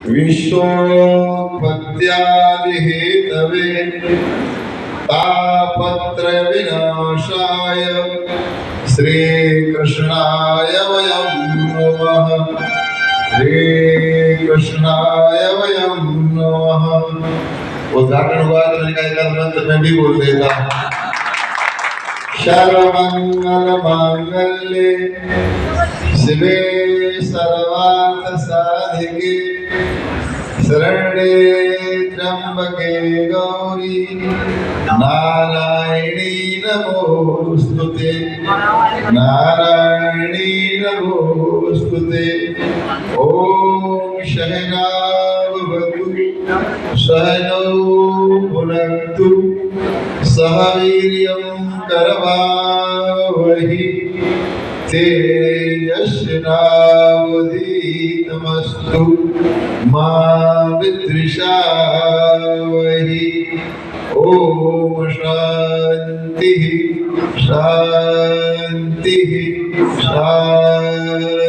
विश्वोत्पत्त्यादिहेतवे तापत्रयविनाशाय श्रीकृष्णाय वयं नमः। श्रीकृष्णाय वयं नमः। उद्घाटन हुआ तो मैंने कहा मंत्र में भी बोल देता। सर्वमंगल मांगल्ये शिवे सर्वार्थ साधिके शरण्ये त्र्यंबके गौरी नारायणी नमोस्तुते। नारायणी नमोस्तुते। ओम सहनावतु सहनौ भुनक्तु सह वीर्यं करवावहि तेजस्विनावधीतमस्तु मा विद्विषावहि। ओम शांति शांति शांति।